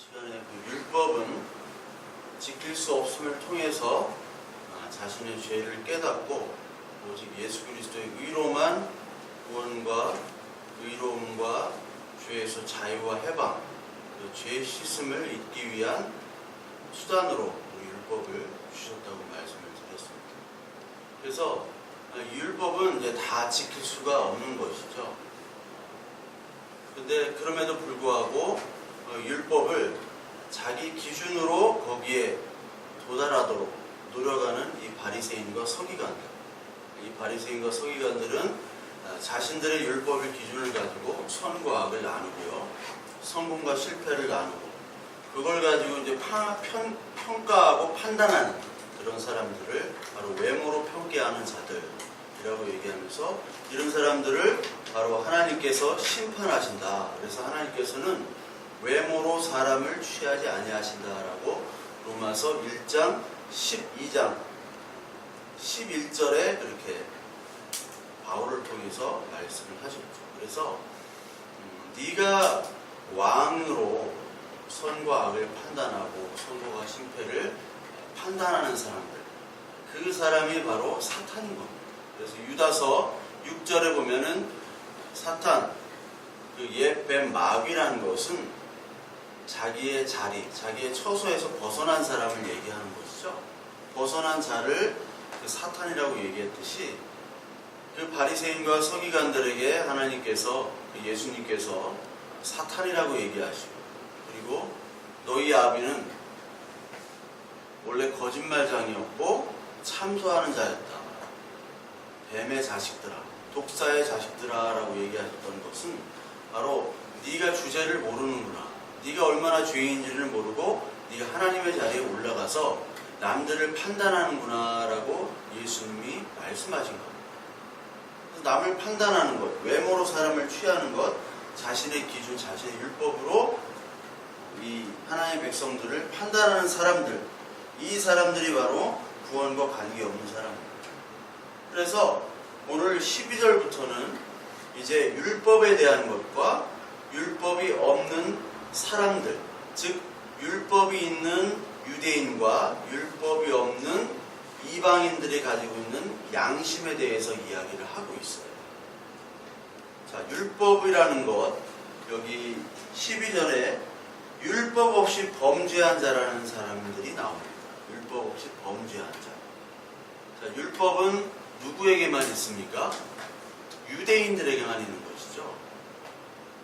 시간에 그 율법은 지킬 수 없음을 통해서 자신의 죄를 깨닫고 오직 예수 그리스도의 의로만 구원과 의로움과 죄에서 자유와 해방, 그 죄 씻음을 잊기 위한 수단으로 우리 율법을 주셨다고 말씀을 드렸습니다. 그래서 이 율법은 이제 다 지킬 수가 없는 것이죠. 근데 그럼에도 불구하고 율법을 자기 기준으로 거기에 도달하도록 노력하는 이 바리새인과 서기관들, 이 바리새인과 서기관들은 자신들의 율법의 기준을 가지고 선과 악을 나누고요, 성공과 실패를 나누고, 그걸 가지고 이제 평가하고 판단하는 그런 사람들을 바로 외모로 평가하는 자들이라고 얘기하면서, 이런 사람들을 바로 하나님께서 심판하신다. 그래서 하나님께서는 외모로 사람을 취하지 아니하신다라고 로마서 1장 12장 11절에 그렇게 바울을 통해서 말씀을 하셨죠. 그래서 네가 왕으로 선과 악을 판단하고 선고와 심패를 판단하는 사람들, 그 사람이 바로 사탄인 겁니다. 그래서 유다서 6절에 보면은 사탄, 그 옛뱀 마귀라는 것은 자기의 자리, 자기의 처소에서 벗어난 사람을 얘기하는 것이죠. 벗어난 자를 그 사탄이라고 얘기했듯이, 그 바리새인과 서기관들에게 하나님께서, 예수님께서 사탄이라고 얘기하시고, 그리고 너희 아비는 원래 거짓말장이었고 참소하는 자였다. 뱀의 자식들아, 독사의 자식들아 라고 얘기하셨던 것은 바로 네가 주제를 모르는구나, 네가 얼마나 죄인인지를 모르고 네가 하나님의 자리에 올라가서 남들을 판단하는구나 라고 예수님이 말씀하신 겁니다. 남을 판단하는 것, 외모로 사람을 취하는 것, 자신의 기준, 자신의 율법으로 이 하나님의 백성들을 판단하는 사람들, 이 사람들이 바로 구원과 관계없는 사람입니다. 그래서 오늘 12절부터는 이제 율법에 대한 것과 율법이 없는 사람들, 즉 율법이 있는 유대인과 율법이 없는 이방인들이 가지고 있는 양심에 대해서 이야기를 하고 있어요. 자, 율법이라는 것, 여기 12절에 율법 없이 범죄한 자라는 사람들이 나옵니다. 율법 없이 범죄한 자. 자, 율법은 누구에게만 있습니까? 유대인들에게만 있는 것이죠.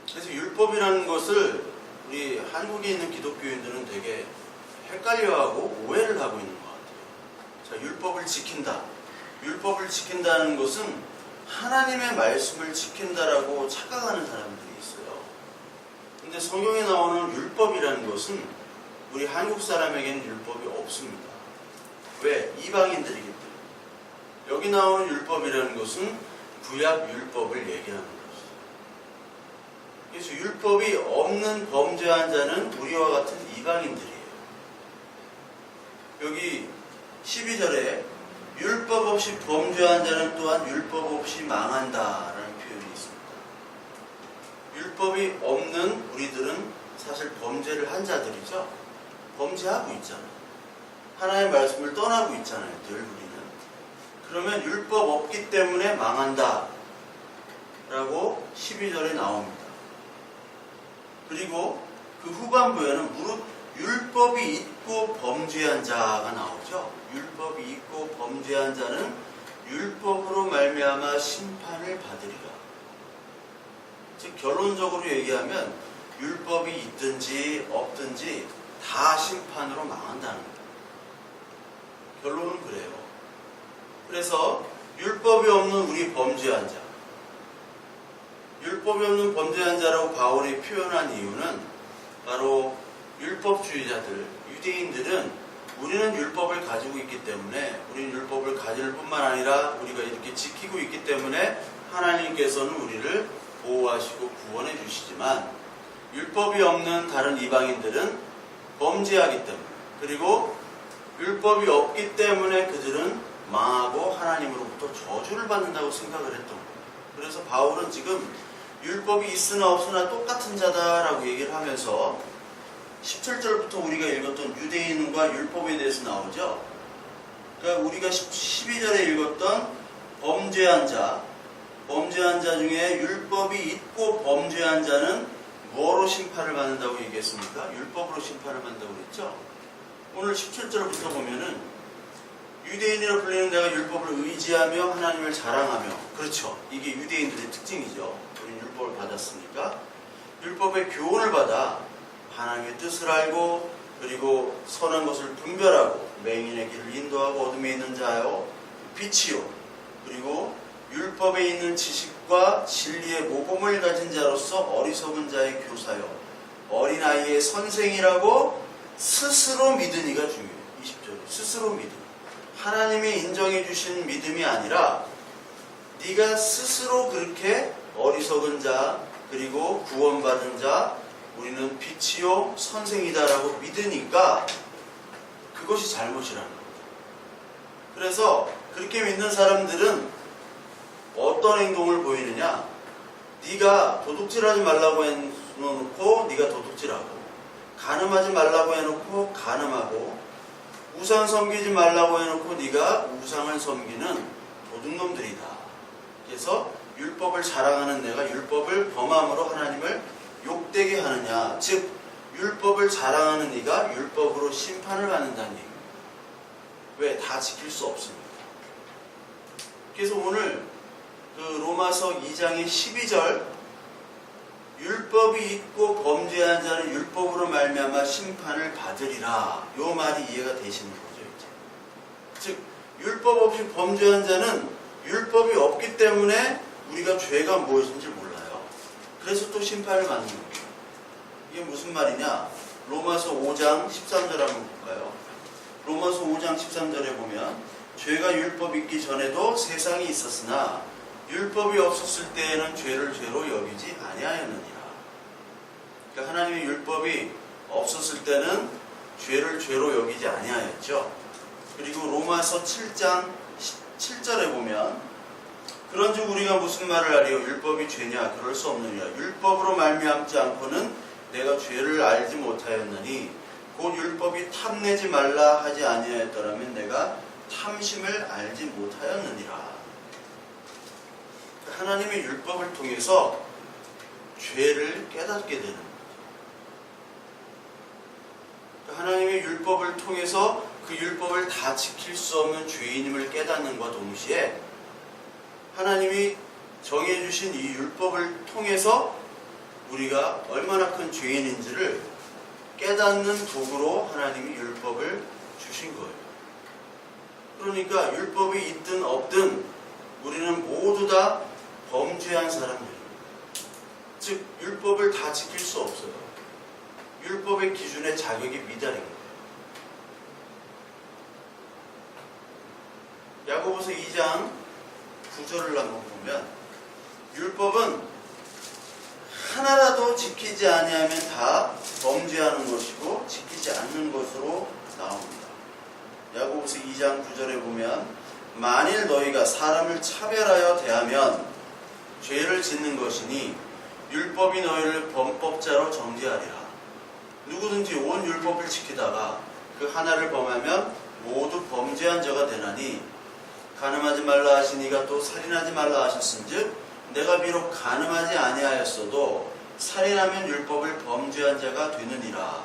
그래서 율법이라는 것을 우리 한국에 있는 기독교인들은 되게 헷갈려하고 오해를 하고 있는 것 같아요. 자, 율법을 지킨다. 율법을 지킨다는 것은 하나님의 말씀을 지킨다라고 착각하는 사람들이 있어요. 근데 성경에 나오는 율법이라는 것은 우리 한국 사람에게는 율법이 없습니다. 왜? 이방인들이기 때문에. 여기 나오는 율법이라는 것은 구약 율법을 얘기하는 것이죠. 그래서 율법이 없는 범죄한 자는 우리와 같은 이방인들이에요. 여기 12절에 율법 없이 범죄한 자는 또한 율법 없이 망한다라는 표현이 있습니다. 율법이 없는 우리들은 사실 범죄를 한 자들이죠. 범죄하고 있잖아요. 하나님의 말씀을 떠나고 있잖아요. 늘 우리는. 그러면 율법 없기 때문에 망한다 라고 12절에 나옵니다. 그리고 그 후반부에는 무릇 율법이 있고 범죄한 자가 나오죠. 율법이 있고 범죄한 자는 율법으로 말미암아 심판을 받으리라. 즉 결론적으로 얘기하면 율법이 있든지 없든지 다 심판으로 망한다는 거예요. 결론은 그래요. 그래서 율법이 없는 우리 범죄한 자, 율법이 없는 범죄한 자라고 바울이 표현한 이유는 바로 율법주의자들, 유대인들은 우리는 율법을 가지고 있기 때문에, 우리는 율법을 가질 뿐만 아니라 우리가 이렇게 지키고 있기 때문에 하나님께서는 우리를 보호하시고 구원해 주시지만, 율법이 없는 다른 이방인들은 범죄하기 때문에, 그리고 율법이 없기 때문에 그들은 망하고 하나님으로부터 저주를 받는다고 생각을 했던 거예요. 그래서 바울은 지금 율법이 있으나 없으나 똑같은 자다라고 얘기를 하면서 17절부터 우리가 읽었던 유대인과 율법에 대해서 나오죠. 그러니까 우리가 12절에 읽었던 범죄한 자 중에 율법이 있고 범죄한 자는 뭐로 심판을 받는다고 얘기했습니까? 율법으로 심판을 받는다고 그랬죠. 오늘 17절부터 보면은 유대인이라 불리는 내가 율법을 의지하며 하나님을 자랑하며, 그렇죠. 이게 유대인들의 특징이죠. 우리는 율법을 받았으니까 율법의 교훈을 받아 하나님의 뜻을 알고, 그리고 선한 것을 분별하고 맹인의 길을 인도하고 어둠에 있는 자요 빛이요, 그리고 율법에 있는 지식과 진리의 모범을 가진 자로서 어리석은 자의 교사요 어린아이의 선생이라고 스스로 믿으니가 중요해요. 20절에 스스로 믿음, 하나님이 인정해 주신 믿음이 아니라 네가 스스로 그렇게 어리석은 자, 그리고 구원받은 자, 우리는 빛이요 선생이다라고 믿으니까 그것이 잘못이라는 거예요. 그래서 그렇게 믿는 사람들은 어떤 행동을 보이느냐? 네가 도둑질하지 말라고 해놓고 네가 도둑질하고, 간음하지 말라고 해놓고 간음하고, 우상 섬기지 말라고 해놓고 네가 우상을 섬기는 도둑놈들이다. 그래서 율법을 자랑하는 내가 율법을 범함으로 하나님을 욕되게 하느냐, 즉 율법을 자랑하는 네가 율법으로 심판을 받는다는 얘기입니다. 왜? 다 지킬 수 없습니다. 그래서 오늘 그 로마서 2장의 12절 율법이 있고 범죄한 자는 율법으로 말미암아 심판을 받으리라, 요 말이 이해가 되시는 거죠. 이제. 즉 율법 없이 범죄한 자는 율법이 없기 때문에 우리가 죄가 무엇인지 몰라요. 그래서 또 심판을 받는 거예요. 이게 무슨 말이냐? 로마서 5장 13절 한번 볼까요? 로마서 5장 13절에 보면 죄가 율법이 있기 전에도 세상이 있었으나 율법이 없었을 때에는 죄를 죄로 여기지 아니하였느니라. 그러니까 하나님의 율법이 없었을 때는 죄를 죄로 여기지 아니하였죠. 그리고 로마서 7장 7절에 보면 그런즉 우리가 무슨 말을 하리요? 율법이 죄냐? 그럴 수 없느니라. 율법으로 말미암지 않고는 내가 죄를 알지 못하였느니 곧 율법이 탐내지 말라 하지 아니하였더라면 내가 탐심을 알지 못하였느니라. 하나님의 율법을 통해서 죄를 깨닫게 되는 거죠. 하나님의 율법을 통해서 그 율법을 다 지킬 수 없는 죄인임을 깨닫는과 동시에 하나님이 정해주신 이 율법을 통해서 우리가 얼마나 큰 죄인인지를 깨닫는 도구로 하나님이 율법을 주신 거예요. 그러니까 율법이 있든 없든 우리는 모두 다 범죄한 사람들입니다. 즉 율법을 다 지킬 수 없어요. 율법의 기준에 자격이 미달인 거예요. 야고보서 2장 9절을 한번 보면 율법은 하나라도 지키지 아니하면 다 범죄하는 것이고 지키지 않는 것으로 나옵니다. 야고보서 2장 9절에 보면 만일 너희가 사람을 차별하여 대하면 죄를 짓는 것이니 율법이 너희를 범법자로 정죄하리라. 누구든지 온 율법을 지키다가 그 하나를 범하면 모두 범죄한 자가 되나니 간음하지 말라 하시니가 또 살인하지 말라 하셨은즉 내가 비록 간음하지 아니하였어도 살인하면 율법을 범죄한 자가 되느니라.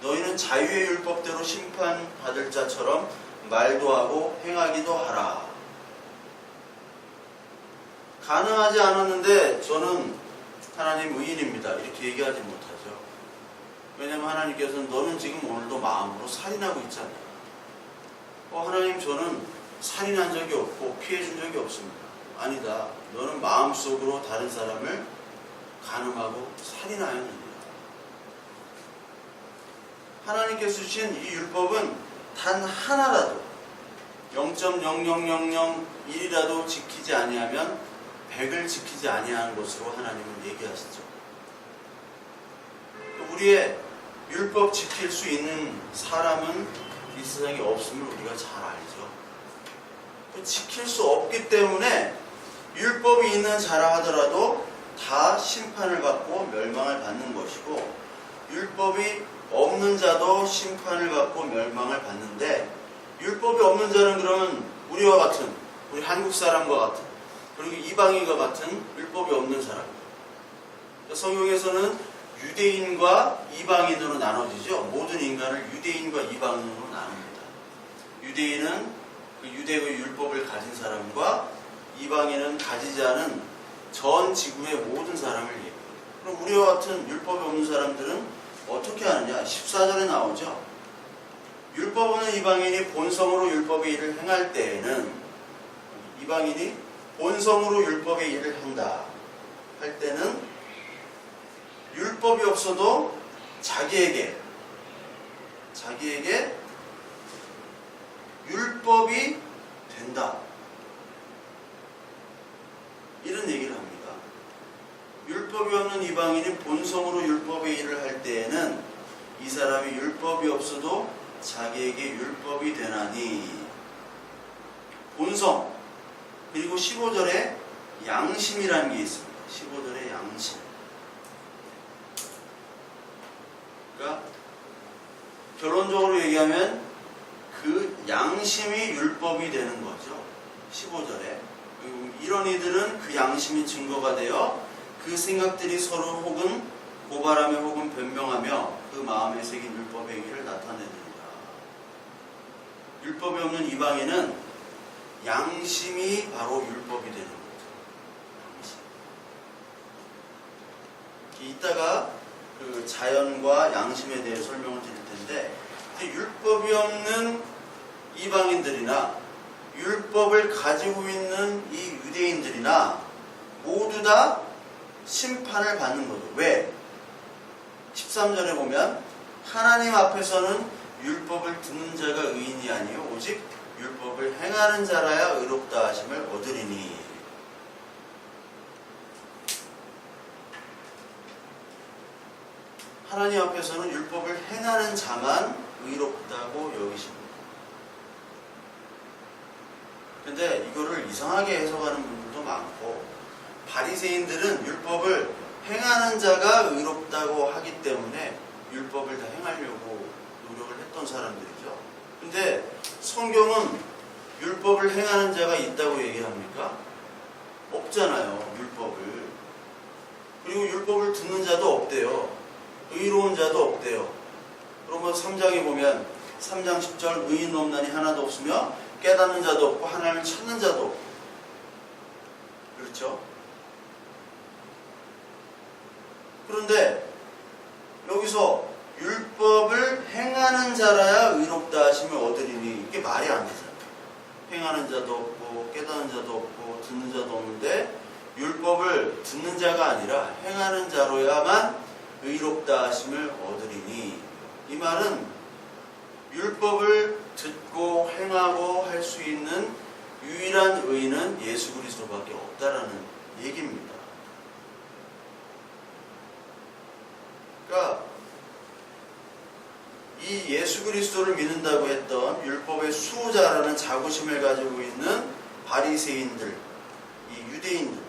너희는 자유의 율법대로 심판받을 자처럼 말도 하고 행하기도 하라. 간음하지 않았는데 저는 하나님 의인입니다, 이렇게 얘기하지 못하죠. 왜냐하면 하나님께서는 너는 지금 오늘도 마음으로 살인하고 있잖아요. 하나님 저는 살인한 적이 없고 피해준 적이 없습니다. 아니다. 너는 마음속으로 다른 사람을 간음하고 살인하였느니라. 하나님께서 주신 이 율법은 단 하나라도 0.0001이라도 지키지 아니하면 100을 지키지 아니하는 것으로 하나님은 얘기하시죠. 우리의 율법 지킬 수 있는 사람은 이 세상에 없음을 우리가 잘 알죠. 지킬 수 없기 때문에 율법이 있는 자라 하더라도 다 심판을 받고 멸망을 받는 것이고, 율법이 없는 자도 심판을 받고 멸망을 받는데, 율법이 없는 자는 그러면 우리와 같은, 우리 한국 사람과 같은, 그리고 이방인과 같은 율법이 없는 사람. 성경에서는 유대인과 이방인으로 나눠지죠. 모든 인간을 유대인과 이방인으로 나눕니다. 유대인은 그 유대의 율법을 가진 사람과 이방인은 가지지 않은 전 지구의 모든 사람을 얘기해요. 그럼 우리와 같은 율법이 없는 사람들은 어떻게 하느냐? 14절에 나오죠. 율법 없는 이방인이 본성으로 율법의 일을 행할 때에는, 이방인이 본성으로 율법의 일을 한다 할 때는 율법이 없어도 자기에게 율법이 된다, 이런 얘기를 합니다. 율법이 없는 이방인이 본성으로 율법의 일을 할 때에는 이 사람이 율법이 없어도 자기에게 율법이 되나니. 본성, 그리고 15절에 양심이라는 게 있습니다. 15절에 양심. 그러니까 결론적으로 얘기하면 그 양심이 율법이 되는 거죠. 15절에. 이런 이들은 그 양심이 증거가 되어 그 생각들이 서로 혹은 고발하며 혹은 변명하며 그 마음에 새긴 율법의 행위를 나타내느니라. 율법이 없는 이방인은 양심이 바로 율법이 되는 거죠. 양심. 이따가 그 자연과 양심에 대해 설명을 드릴 텐데, 율법이 없는 이방인들이나 율법을 가지고 있는 이 유대인들이나 모두 다 심판을 받는 거죠. 왜? 13절에 보면 하나님 앞에서는 율법을 듣는 자가 의인이 아니요 오직 율법을 행하는 자라야 의롭다 하심을 얻으리니. 하나님 앞에서는 율법을 행하는 자만 의롭다고 여기십니다. 근데 이거를 이상하게 해석하는 분들도 많고, 바리새인들은 율법을 행하는 자가 의롭다고 하기 때문에 율법을 다 행하려고 노력을 했던 사람들이죠. 근데 성경은 율법을 행하는 자가 있다고 얘기합니까? 없잖아요, 율법을. 그리고 율법을 듣는 자도 없대요. 의로운 자도 없대요. 그러면 3장에 보면 3장 10절 의인 없나니 하나도 없으며 깨닫는 자도 없고 하나님을 찾는 자도 없고. 그렇죠? 그런데 여기서 율법을 행하는 자라야 의롭다 하심을 얻으리니, 이게 말이 안 되잖아요. 행하는 자도 없고 깨닫는 자도 없고 듣는 자도 없는데 율법을 듣는 자가 아니라 행하는 자로야만 의롭다 하심을 얻으리니. 이 말은 율법을 듣고 행하고 할 수 있는 유일한 의인은 예수 그리스도밖에 없다라는 얘기입니다. 그러니까 이 예수 그리스도를 믿는다고 했던 율법의 수호자라는 자부심을 가지고 있는 바리새인들, 이 유대인들,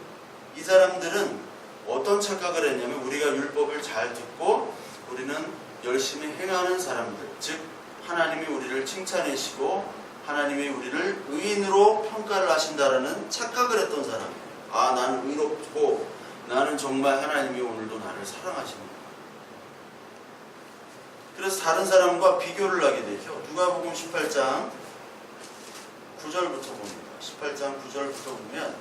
이 사람들은 어떤 착각을 했냐면, 우리가 율법을 잘 듣고 우리는 열심히 행하는 사람들, 즉 하나님이 우리를 칭찬하시고 하나님이 우리를 의인으로 평가를 하신다라는 착각을 했던 사람이에요. 아, 나는 의롭고 나는 정말 하나님이 오늘도 나를 사랑하십니다. 그래서 다른 사람과 비교를 하게 되죠. 누가복음 18장 9절부터 봅니다. 18장 9절부터 보면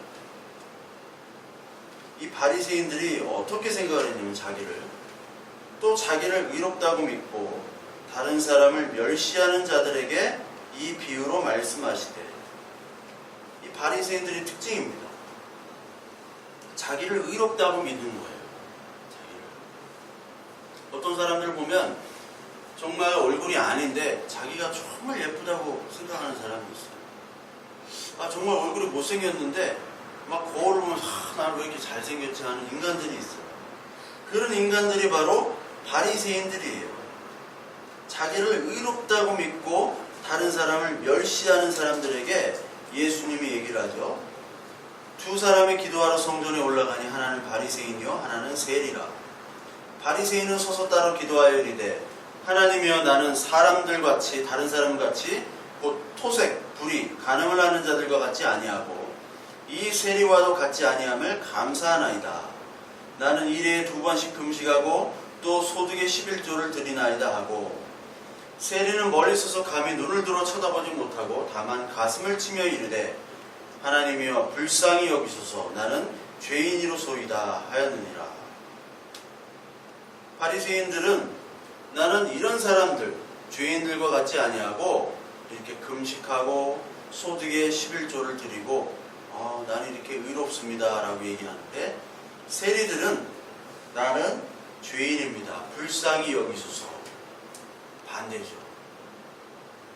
이 바리새인들이 어떻게 생각을 했냐면, 자기를 의롭다고 믿고 다른 사람을 멸시하는 자들에게 이 비유로 말씀하시되, 이 바리새인들의 특징입니다. 자기를 의롭다고 믿는 거예요. 어떤 사람들 보면 정말 얼굴이 아닌데 자기가 정말 예쁘다고 생각하는 사람이 있어요. 아, 정말 얼굴이 못생겼는데 막 거울을 보면 나는 왜 이렇게 잘생겼지 하는 인간들이 있어요. 그런 인간들이 바로 바리새인들이에요. 자기를 의롭다고 믿고 다른 사람을 멸시하는 사람들에게 예수님이 얘기를 하죠. 두 사람이 기도하러 성전에 올라가니 하나는 바리새인이요 하나는 세리라. 바리새인은 서서 따로 기도하여 이르되 하나님이여 나는 사람들같이 다른 사람같이 곧 토색, 불의, 간음을 하는 자들과 같지 아니하고 이 세리와도 같지 아니함을 감사하나이다. 나는 일해에 2번씩 금식하고 또 소득의 11조를 드리나이다 하고 세리는 멀리 서서 감히 눈을 들어 쳐다보지 못하고 다만 가슴을 치며 이르되 하나님이여 불쌍히 여기소서 나는 죄인이로소이다 하였느니라. 바리새인들은 나는 이런 사람들 죄인들과 같지 아니하고 이렇게 금식하고 소득의 11조를 드리고 나는 이렇게 의롭습니다 라고 얘기하는데 세리들은 나는 죄인입니다. 불쌍히 여기소서. 반대죠.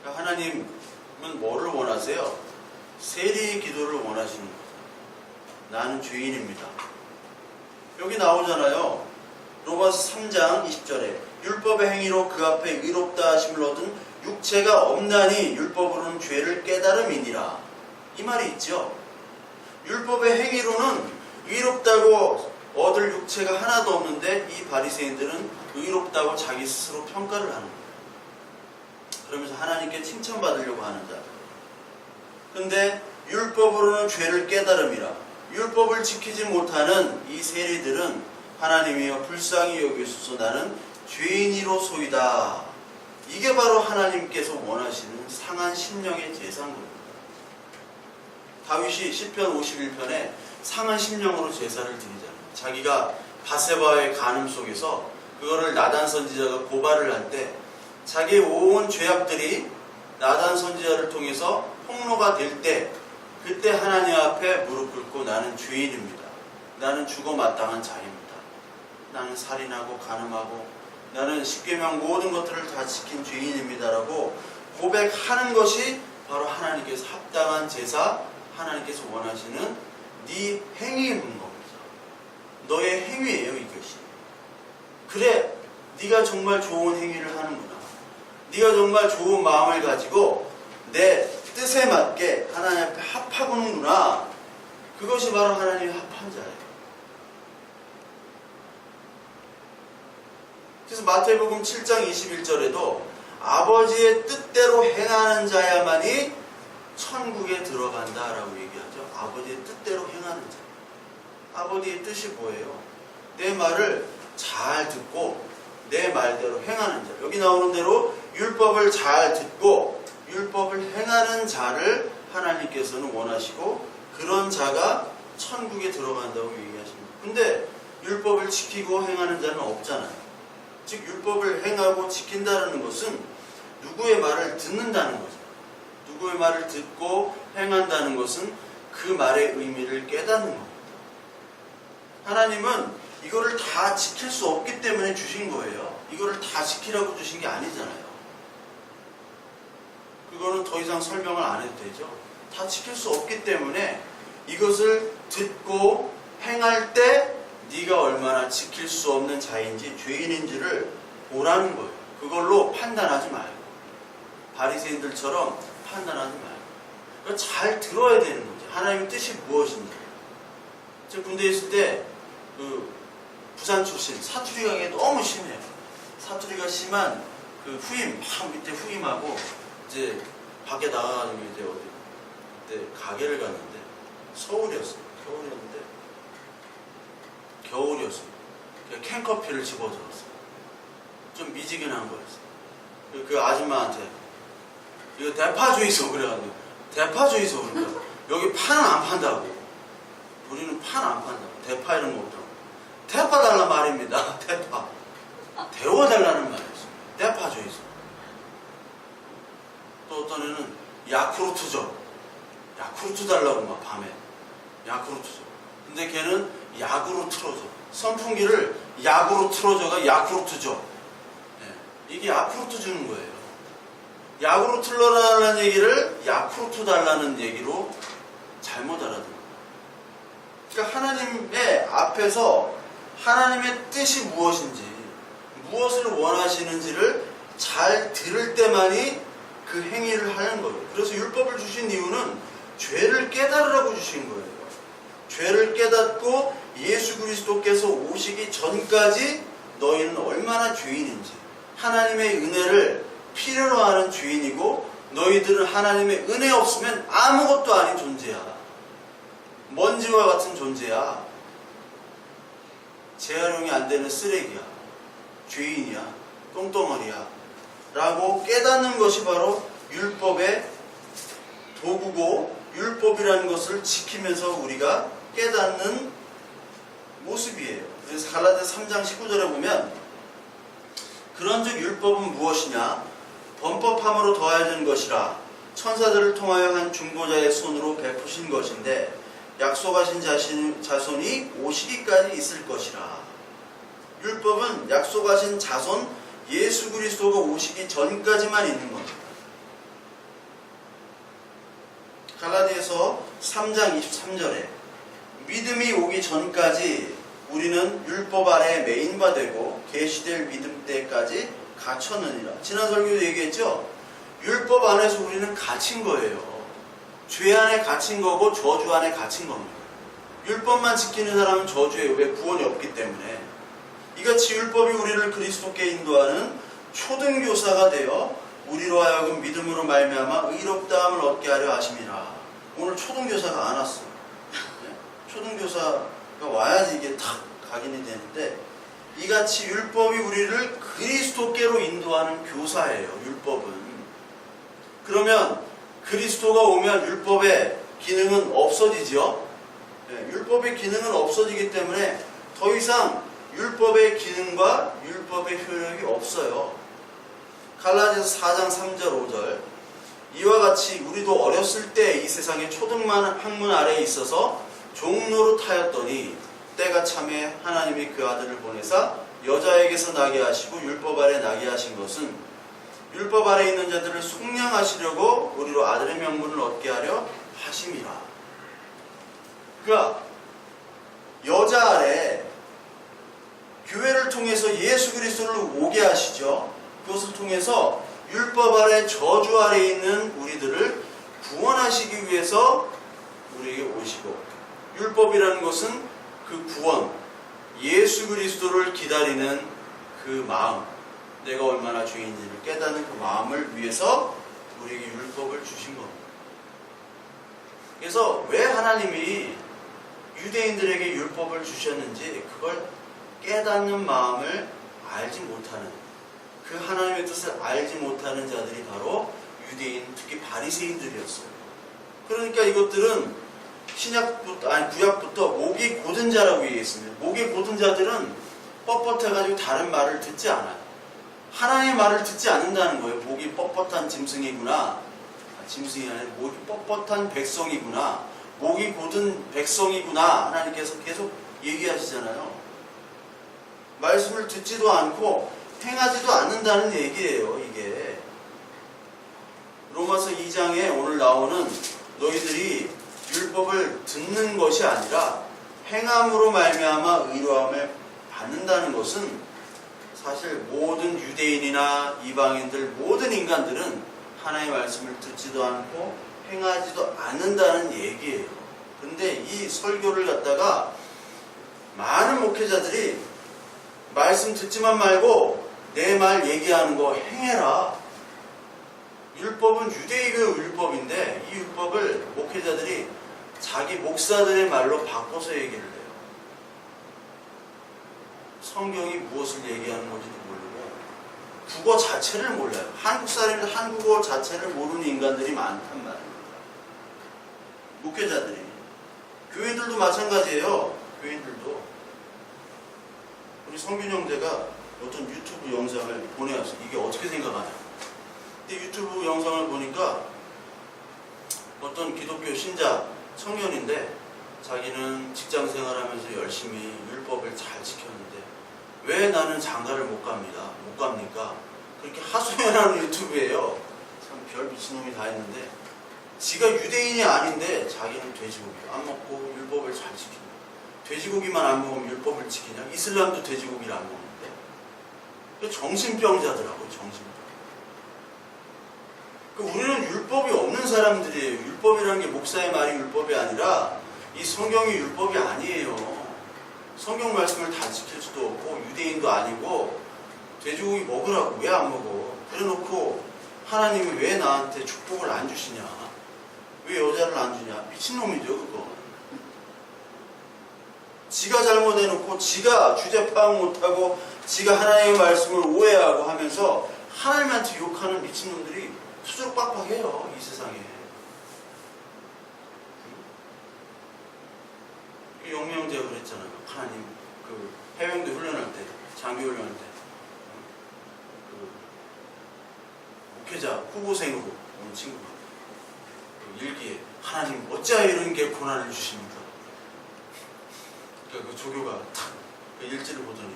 그러니까 하나님은 뭐를 원하세요? 세리의 기도를 원하시는 거죠. 나는 죄인입니다. 여기 나오잖아요. 로마서 3장 20절에 율법의 행위로 그 앞에 의롭다 하심을 얻은 육체가 없나니 율법으로는 죄를 깨달음이니라. 이 말이 있죠. 율법의 행위로는 의롭다고 얻을 육체가 하나도 없는데 이 바리새인들은 의롭다고 자기 스스로 평가를 하는 거예요. 그러면서 하나님께 칭찬받으려고 하는 자. 근데 율법으로는 죄를 깨달음이라. 율법을 지키지 못하는 이 세리들은 하나님이여 불쌍히 여기소서 나는 죄인이로소이다. 이게 바로 하나님께서 원하시는 상한 심령의 제사인 겁니다. 다윗이 시편 51편에 상한 심령으로 제사를 드리잖아요. 자기가 바세바의 간음 속에서 그거를 나단 선지자가 고발을 할 때 자기의 온 죄악들이 나단 선지자를 통해서 폭로가 될 때 그때 하나님 앞에 무릎 꿇고 나는 죄인입니다. 나는 죽어 마땅한 자입니다. 나는 살인하고 간음하고 나는 십계명 모든 것들을 다 지킨 죄인입니다라고 고백하는 것이 바로 하나님께서 합당한 제사, 하나님께서 원하시는 네 행위인 겁니다. 너의 행위예요, 이것이. 그래, 네가 정말 좋은 행위를 하는구나. 네가 정말 좋은 마음을 가지고 내 뜻에 맞게 하나님 앞에 합하구나. 그것이 바로 하나님의 합한 자예요. 그래서 마태복음 7장 21절에도 아버지의 뜻대로 행하는 자야만이 천국에 들어간다라고 얘기하죠. 아버지의 뜻대로 행하는 자. 아버지의 뜻이 뭐예요? 내 말을 잘 듣고 내 말대로 행하는 자. 여기 나오는 대로 율법을 잘 듣고 율법을 행하는 자를 하나님께서는 원하시고 그런 자가 천국에 들어간다고 얘기하십니다. 근데 율법을 지키고 행하는 자는 없잖아요. 즉 율법을 행하고 지킨다는 것은 누구의 말을 듣는다는 거죠. 누구의 말을 듣고 행한다는 것은 그 말의 의미를 깨닫는 겁니다. 하나님은 이거를 다 지킬 수 없기 때문에 주신 거예요. 이거를 다 지키라고 주신 게 아니잖아요. 그거는 더 이상 설명을 안 해도 되죠. 다 지킬 수 없기 때문에 이것을 듣고 행할 때 네가 얼마나 지킬 수 없는 자인지 죄인인지를 보라는 거예요. 그걸로 판단하지 말고 바리새인들처럼 판단하지 말고 잘 들어야 되는 거죠. 하나님의 뜻이 무엇인지. 제가 군대에 있을 때 부산 출신 사투리가 너무 심해요. 사투리가 심한 그 후임 막 밑에 후임하고 이제 밖에 나가가지고 이제 어디 그때 가게를 갔는데 서울이었어요. 겨울이었어요. 캔커피를 집어들었어요. 좀 미지근한 거였어요. 그 아줌마한테 이거 대파주의소 그래가지고 대파주의소 그러니까 여기 파는 안 판다고. 우리는 판 안 판다고. 대파 이런 거 없다고. 대파 달라 말입니다. 대파. 데워달라는 말이었어요. 대파주의소. 또 어떤 애는 야쿠르트죠. 야쿠르트 달라고 막 밤에. 야쿠르트죠. 근데 걔는 약으로 틀어줘. 선풍기를 약으로 틀어줘가 야쿠르트죠. 네. 이게 야쿠르트 주는 거예요. 약으로 틀어달라는 얘기를 야쿠르트 달라는 얘기로 잘못 알아듣는 거예요. 그러니까 하나님의 앞에서 하나님의 뜻이 무엇인지, 무엇을 원하시는지를 잘 들을 때만이 그 행위를 하는 거예요. 그래서 율법을 주신 이유는 죄를 깨달으라고 주신 거예요. 죄를 깨닫고 예수 그리스도께서 오시기 전까지 너희는 얼마나 죄인인지, 하나님의 은혜를 필요로 하는 죄인이고 너희들은 하나님의 은혜 없으면 아무것도 아닌 존재야. 먼지와 같은 존재야. 재활용이 안 되는 쓰레기야. 죄인이야. 똥덩어리야. 라고 깨닫는 것이 바로 율법의 도구고 율법이라는 것을 지키면서 우리가 깨닫는 모습이에요. 그래서 갈라디아서 3장 19절에 보면 그런즉 율법은 무엇이냐? 범법함으로 더하여진 것이라 천사들을 통하여 한 중보자의 손으로 베푸신 것인데 약속하신 자손이 오시기까지 있을 것이라. 율법은 약속하신 자손 예수 그리스도가 오시기 전까지만 있는 겁니다. 갈라디아서 3장 23절에 믿음이 오기 전까지 우리는 율법 아래 매인바되고 계시될 믿음 때까지 갇혔느니라. 지난 설교도 얘기했죠. 율법 안에서 우리는 갇힌 거예요. 죄 안에 갇힌 거고 저주 안에 갇힌 겁니다. 율법만 지키는 사람은 저주예요. 왜? 구원이 없기 때문에. 이같이 율법이 우리를 그리스도께 인도하는 초등교사가 되어 우리로 하여금 믿음으로 말미암아 의롭다함을 얻게 하려 하심이라. 오늘 초등교사가 안 왔어요. 초등교사가 와야지 이게 탁 각인이 되는데 이같이 율법이 우리를 그리스도께로 인도하는 교사예요. 율법은. 그러면 그리스도가 오면 율법의 기능은 없어지죠. 율법의 기능은 없어지기 때문에 더 이상 율법의 기능과 율법의 효력이 없어요. 갈라디아서 4장 3절 5절 이와 같이 우리도 어렸을 때 이 세상의 초등만 학문 아래에 있어서 종로로 타였더니 때가 참에 하나님이 그 아들을 보내사 여자에게서 나게 하시고 율법 아래 나게 하신 것은 율법 아래 있는 자들을 속량하시려고 우리로 아들의 명분을 얻게 하려 하심이라. 그러니까 여자 아래 교회를 통해서 예수 그리스도를 오게 하시죠. 그것을 통해서 율법 아래 저주 아래 있는 우리들을 구원하시기 위해서 우리에게 오시고 율법이라는 것은 그 구원, 예수 그리스도를 기다리는 그 마음, 내가 얼마나 죄인인지를 깨닫는 그 마음을 위해서 우리에게 율법을 주신 겁니다. 그래서 왜 하나님이 유대인들에게 율법을 주셨는지 그걸 깨닫는 마음을 알지 못하는, 그 하나님의 뜻을 알지 못하는 자들이 바로 유대인, 특히 바리새인들이었어요. 그러니까 이것들은 구약부터 목이 곧은 자라고 얘기했습니다. 목이 곧은 자들은 뻣뻣해가지고 다른 말을 듣지 않아요. 하나님의 말을 듣지 않는다는 거예요. 목이 뻣뻣한 짐승이구나. 짐승이 아니라 목이 뻣뻣한 백성이구나. 목이 곧은 백성이구나. 하나님께서 계속 얘기하시잖아요. 말씀을 듣지도 않고 행하지도 않는다는 얘기예요. 이게 로마서 2장에 오늘 나오는 너희들이 율법을 듣는 것이 아니라 행함으로 말미암아 의로함을 받는다는 것은 사실 모든 유대인이나 이방인들 모든 인간들은 하나님의 말씀을 듣지도 않고 행하지도 않는다는 얘기예요. 그런데 이 설교를 갖다가 많은 목회자들이 말씀 듣지만 말고 내 말 얘기하는 거 행해라. 율법은 유대인의 율법인데 이 율법을 목회자들이 자기 목사들의 말로 바꿔서 얘기를 해요. 성경이 무엇을 얘기하는 건지도 모르고 국어 자체를 몰라요. 한국 사람들 한국어 자체를 모르는 인간들이 많단 말이에요. 목회자들이. 교회들도 마찬가지예요. 교인들도. 우리 성균 형제가 어떤 유튜브 영상을 보내왔어요. 이게 어떻게 생각하냐. 근데 유튜브 영상을 보니까 어떤 기독교 신자 청년인데 자기는 직장 생활하면서 열심히 율법을 잘 지켰는데 왜 나는 장가를 못 갑니까? 그렇게 하소연하는 유튜브예요. 참 별 미친놈이 다 있는데 지가 유대인이 아닌데 자기는 돼지고기 안 먹고 율법을 잘 지킨다. 돼지고기만 안 먹으면 율법을 지키냐? 이슬람도 돼지고기를 안 먹는데. 정신병자더라고요. 정신병. 우리는 율법이 없는 사람들이에요. 율법이라는 게 목사의 말이 율법이 아니라 이 성경이 율법이 아니에요. 성경 말씀을 다 지킬 수도 없고 유대인도 아니고 돼지고기 먹으라고. 왜 안 먹어? 그래놓고 하나님이 왜 나한테 축복을 안 주시냐? 왜 여자를 안 주냐? 미친놈이죠, 그거. 지가 잘못해놓고 지가 주제 파악 못하고 지가 하나님의 말씀을 오해하고 하면서 하나님한테 욕하는 미친놈들이 수두룩 빡빡해요, 이 세상에. 영명제가 그랬잖아요. 하나님 그 해병대 훈련할 때, 장교 훈련할 때 그 목회자 후보생으로 온 친구가 그 일기에 하나님 어찌하여 이런 게 고난을 주십니까? 그러니까 그 조교가 탁 그 일지를 보더니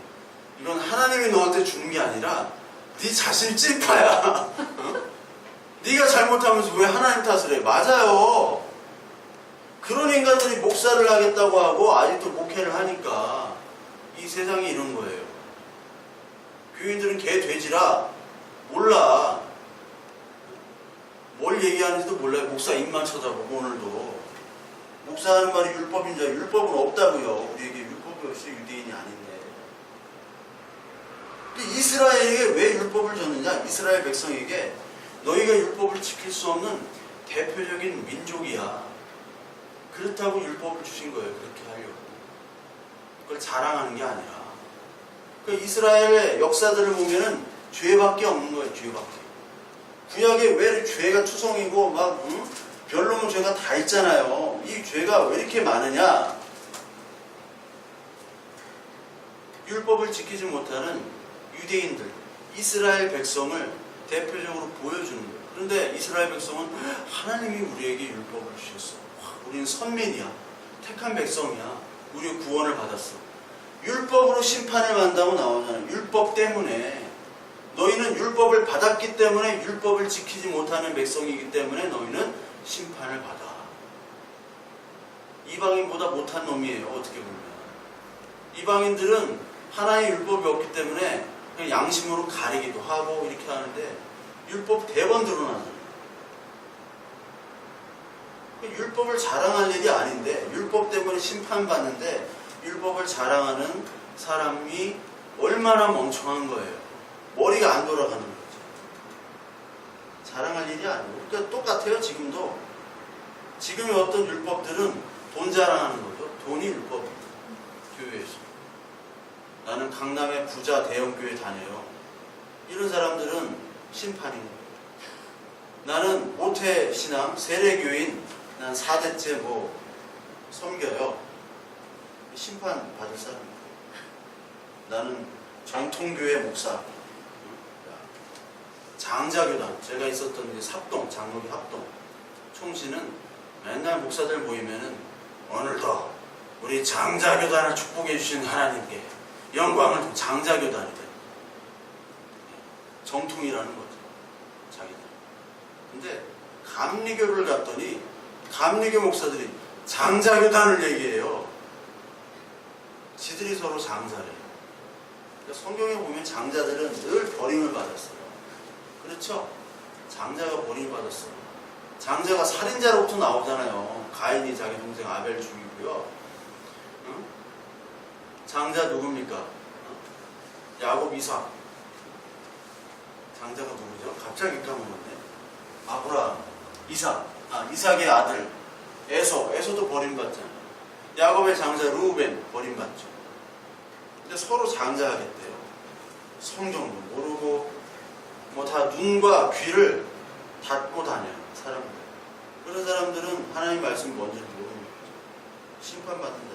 이건 하나님이 너한테 주는 게 아니라 네 자신 찔파야. 어? 네가 잘못하면서 왜 하나님 탓을 해? 맞아요. 그런 인간들이 목사를 하겠다고 하고 아직도 목회를 하니까 이 세상이 이런 거예요. 교인들은 개 돼지라 몰라. 뭘 얘기하는지도 몰라요. 목사 입만 쳐다보고 오늘도. 목사하는 말이 율법인 줄 알고 율법은 없다고요. 우리에게 율법이 없이 유대인이 아닌데. 근데 이스라엘에게 왜 율법을 줬느냐? 이스라엘 백성에게 너희가 율법을 지킬 수 없는 대표적인 민족이야. 그렇다고 율법을 주신 거예요. 그렇게 하려고. 그걸 자랑하는 게 아니라. 그 이스라엘의 역사들을 보면은 죄밖에 없는 거예요. 죄밖에. 구약에 왜 죄가 투성이고 막 별놈의 죄가 다 있잖아요. 이 죄가 왜 이렇게 많으냐? 율법을 지키지 못하는 유대인들, 이스라엘 백성을 대표적으로 보여주는 거예요. 그런데 이스라엘 백성은 하나님이 우리에게 율법을 주셨어. 우리는 선민이야. 택한 백성이야. 우리 구원을 받았어. 율법으로 심판을 받는다고 나오잖아요. 율법 때문에. 너희는 율법을 받았기 때문에 율법을 지키지 못하는 백성이기 때문에 너희는 심판을 받아. 이방인보다 못한 놈이에요. 어떻게 보면. 이방인들은 하나의 율법이 없기 때문에 그냥 양심으로 가리기도 하고 이렇게 하는데 율법 대번 드러나잖아요. 율법을 자랑할 일이 아닌데 율법 때문에 심판받는데 율법을 자랑하는 사람이 얼마나 멍청한 거예요. 머리가 안 돌아가는 거죠. 자랑할 일이 아니고. 그러니까 똑같아요. 지금도. 지금의 어떤 율법들은 돈 자랑하는 거죠. 돈이 율법입니다. 교회에서. 나는 강남의 부자 대형교회 다녀요. 이런 사람들은 심판인 거예요. 나는 모태신앙 세례교인 난 4대째 뭐 섬겨요. 심판 받을 사람이에요. 나는 정통교회 목사. 장자교단. 제가 있었던 삽동, 장로교 합동. 총시는 맨날 목사들 모이면은 오늘도 우리 장자교단을 축복해 주신 하나님께 영광을 장자교단이 돼. 정통이라는 거죠. 자기들. 근데 감리교를 갔더니 감리교 목사들이 장자교단을 얘기해요. 지들이 서로 장자래요. 그러니까 성경에 보면 장자들은 늘 버림을 받았어요. 그렇죠? 장자가 버림을 받았어요. 장자가 살인자로부터 나오잖아요. 가인이 자기 동생 아벨 죽이고요. 응? 장자 누굽니까? 야곱, 이삭. 장자가 누구죠? 갑자기 까먹었네. 아브라함, 이삭. 이삭의 아들 에서도 버림받잖아요. 야곱의 장자 루벤 버림받죠. 근데 서로 장자하겠대요. 성경도 모르고 뭐 다 눈과 귀를 닫고 다녀요. 사람들. 그런 사람들은 하나님 말씀이 뭔지를 모르는 거죠. 심판받는다.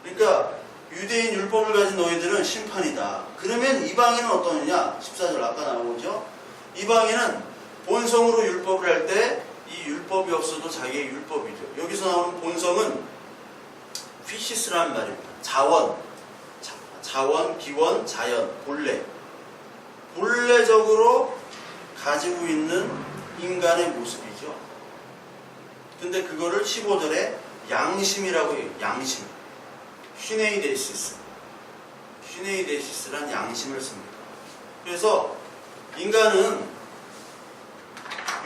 그러니까 유대인 율법을 가진 너희들은 심판이다. 그러면 이방인은 어떠느냐? 14절 아까 나오죠. 이방인은 본성으로 율법을 할 때 이 율법이 없어도 자기의 율법이죠. 여기서 나오는 본성은 피시스라는 말입니다. 자원, 기원, 자연, 본래. 본래적으로 가지고 있는 인간의 모습이죠. 근데 그거를 15절에 양심이라고 해요. 양심. 슈네이데시스란 양심을 씁니다. 그래서 인간은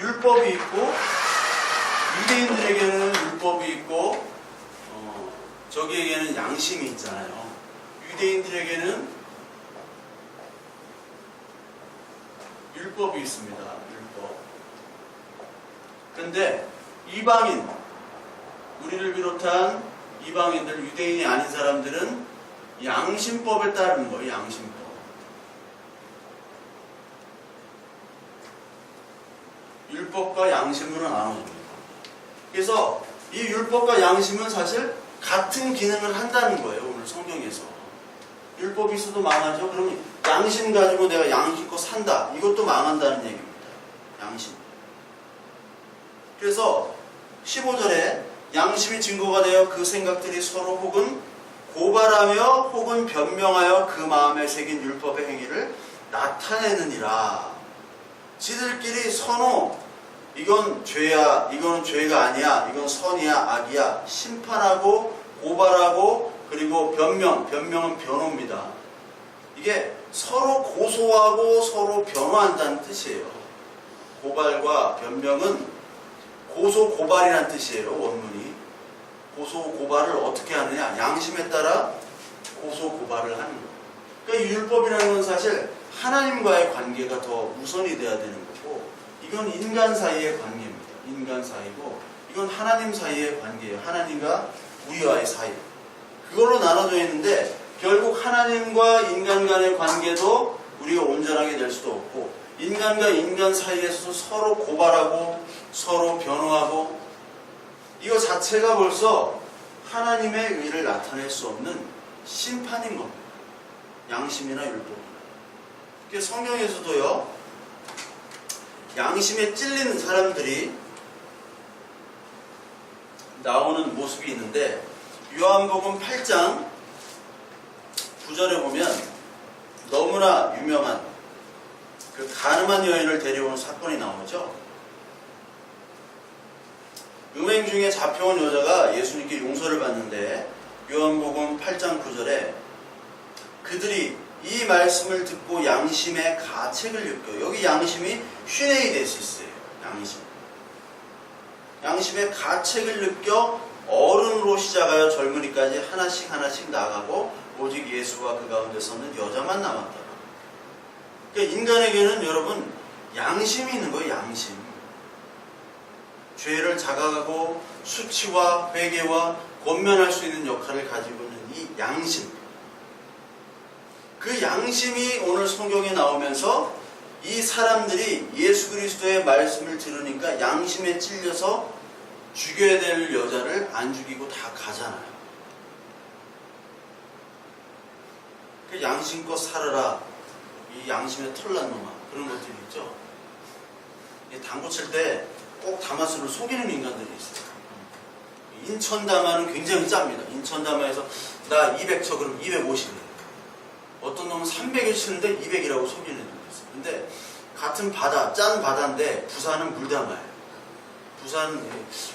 율법이 있고 유대인들에게는 율법이 있고 저기에게는 양심이 있잖아요. 유대인들에게는 율법이 있습니다. 율법. 근데 이방인, 우리를 비롯한 이방인들, 유대인이 아닌 사람들은 양심법을 따르는 거예요. 양심법. 율법과 양심으로 나눠집니다. 그래서 이 율법과 양심은 사실 같은 기능을 한다는 거예요. 오늘 성경에서. 율법이 있어도 망하죠. 그러면 양심 가지고 내가 양심껏 산다. 이것도 망한다는 얘기입니다. 양심. 그래서 15절에 양심이 증거가 되어 그 생각들이 서로 혹은 고발하며 혹은 변명하여 그 마음에 새긴 율법의 행위를 나타내느니라. 지들끼리 서로 이건 죄야, 이건 죄가 아니야, 이건 선이야, 악이야, 심판하고 고발하고 그리고 변명은 변호입니다. 이게 서로 고소하고 서로 변호한다는 뜻이에요. 고발과 변명은 고소 고발이라는 뜻이에요. 원문이. 고소 고발을 어떻게 하느냐, 양심에 따라 고소 고발을 하는 거예요. 그러니까 율법이라는 건 사실 하나님과의 관계가 더 우선이 돼야 되는 거고, 이건 인간 사이의 관계입니다. 인간 사이고, 이건 하나님 사이의 관계예요. 하나님과 우리와의 사이. 그걸로 나눠져 있는데, 결국 하나님과 인간 간의 관계도 우리가 온전하게 될 수도 없고, 인간과 인간 사이에서도 서로 고발하고 서로 변호하고, 이거 자체가 벌써 하나님의 의를 나타낼 수 없는 심판인 겁니다. 양심이나 율법. 성경에서도요, 양심에 찔리는 사람들이 나오는 모습이 있는데, 요한복음 8장 9절에 보면 너무나 유명한 그 가늠한 여인을 데려온 사건이 나오죠. 음행 중에 잡혀온 여자가 예수님께 용서를 받는데, 요한복음 8장 9절에 그들이 이 말씀을 듣고 양심의 가책을 느껴. 여기 양심이 휘네이데시스예요. 양심의 가책을 느껴 어른으로 시작하여 젊은이까지 하나씩 나가고 오직 예수와 그 가운데 서는 여자만 남았다. 그러니까 인간에게는 여러분 양심이 있는 거예요. 양심. 죄를 자각하고 수치와 회개와 권면할 수 있는 역할을 가지고 있는 이 양심. 그 양심이 오늘 성경에 나오면서 이 사람들이 예수 그리스도의 말씀을 들으니까 양심에 찔려서 죽여야 될 여자를 안 죽이고 다 가잖아요. 그 양심껏 살아라. 이 양심에 털난 놈아. 그런 것들이 있죠. 당구 칠 때 꼭 다마스를 속이는 인간들이 있어요. 인천 다마는 굉장히 짭니다. 인천 다마에서 나 200쳐 그럼 250이에요. 어떤 놈은 300을 치는데 200이라고 속이는 놈이 있어요. 근데 같은 바다, 짠 바다인데 부산은 물담아예요. 부산